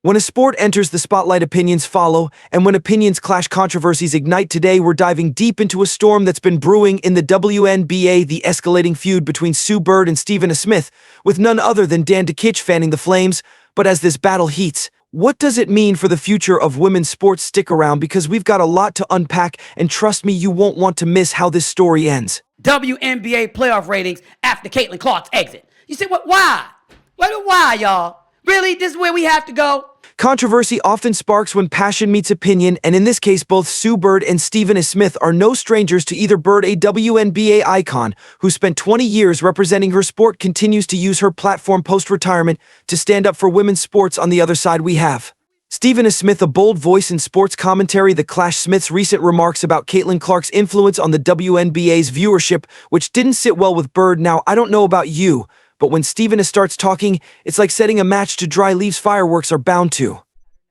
When a sport enters the spotlight, opinions follow, and when opinions clash, controversies ignite. Today, we're diving deep into a storm that's been brewing in the WNBA, the escalating feud between Sue Bird and Stephen A. Smith, with none other than Dan Dakich fanning the flames. But as this battle heats, what does it mean for the future of women's sports? Stick around because we've got a lot to unpack, and trust me, you won't want to miss how this story ends. WNBA playoff ratings after Caitlin Clark's exit. You say, what? Why? Why, y'all? Really? This is where we have to go? Controversy often sparks when passion meets opinion, and in this case, both Sue Bird and Stephen A. Smith are no strangers to either. Bird, a WNBA icon who spent 20 years representing her sport, continues to use her platform post-retirement to stand up for women's sports. On the other side, we have Stephen A. Smith, a bold voice in sports commentary. The clash: Smith's recent remarks about Caitlin Clark's influence on the WNBA's viewership, which didn't sit well with Bird. Now, I don't know about you, but when Stephen A. starts talking, it's like setting a match to dry leaves. Fireworks are bound to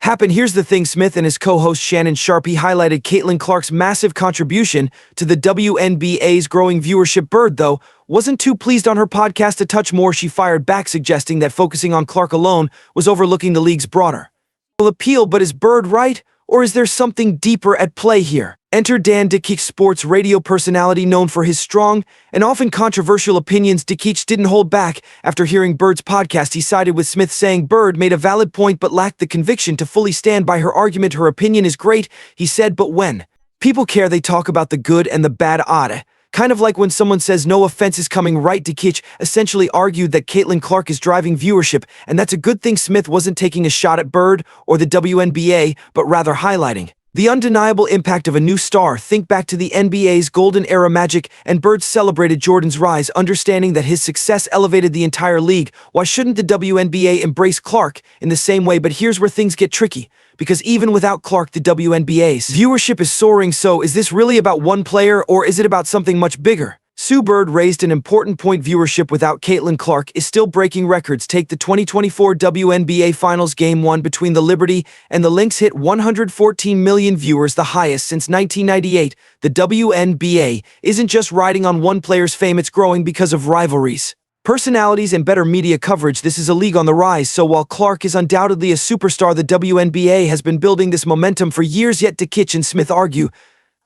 happen. Here's the thing: Smith and his co-host Shannon Sharpe highlighted Caitlin Clark's massive contribution to the WNBA's growing viewership. Bird, though, wasn't too pleased on her podcast. A touch more, she fired back, suggesting that focusing on Clark alone was overlooking the league's broader appeal. But is Bird right, or is there something deeper at play here? Enter Dan Dakich, sports radio personality known for his strong and often controversial opinions. Dakich didn't hold back. After hearing Bird's podcast, he sided with Smith, saying Bird made a valid point but lacked the conviction to fully stand by her argument. Her opinion is great, he said, but when people care, they talk about the good and the bad. Odd. Kind of like when someone says no offense is coming, right? Dakich essentially argued that Caitlin Clark is driving viewership, and that's a good thing. Smith wasn't taking a shot at Bird or the WNBA, but rather highlighting the undeniable impact of a new star. Think back to the NBA's golden era Magic, and Bird celebrated Jordan's rise, understanding that his success elevated the entire league. Why shouldn't the WNBA embrace Clark in the same way? But here's where things get tricky, because even without Clark, the WNBA's viewership is soaring. So is this really about one player, or is it about something much bigger? Sue Bird raised an important point: viewership without Caitlin Clark is still breaking records. Take the 2024 WNBA Finals Game 1 between the Liberty and the Lynx hit 114 million viewers, the highest since 1998. The WNBA isn't just riding on one player's fame, it's growing because of rivalries, personalities, and better media coverage. This is a league on the rise. So while Clark is undoubtedly a superstar, the WNBA has been building this momentum for years. Yet Dakich and Smith argue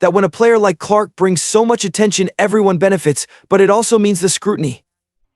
that when a player like Clark brings so much attention, everyone benefits, but it also means the scrutiny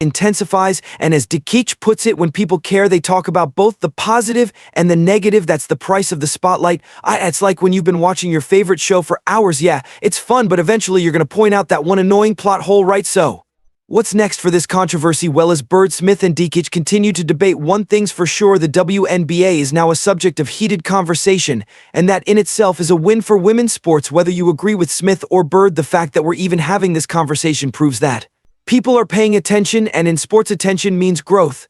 intensifies. And as Dakich puts it, when people care, they talk about both the positive and the negative. That's the price of the spotlight. It's like when you've been watching your favorite show for hours. Yeah, it's fun, but eventually you're going to point out that one annoying plot hole, right? So what's next for this controversy? Well, as Bird, Smith, and Dakich continue to debate, one thing's for sure: the WNBA is now a subject of heated conversation, and that in itself is a win for women's sports. Whether you agree with Smith or Bird, the fact that we're even having this conversation proves that people are paying attention, and in sports, attention means growth.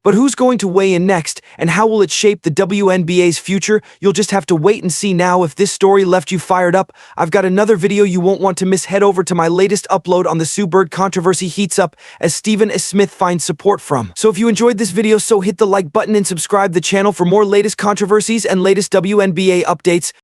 But who's going to weigh in next, and how will it shape the WNBA's future? You'll just have to wait and see. Now, if this story left you fired up, I've got another video you won't want to miss. Head over to my latest upload on the Sue Bird controversy heats up as Stephen A. Smith finds support from. So if you enjoyed this video, hit the like button and subscribe the channel for more latest controversies and latest WNBA updates.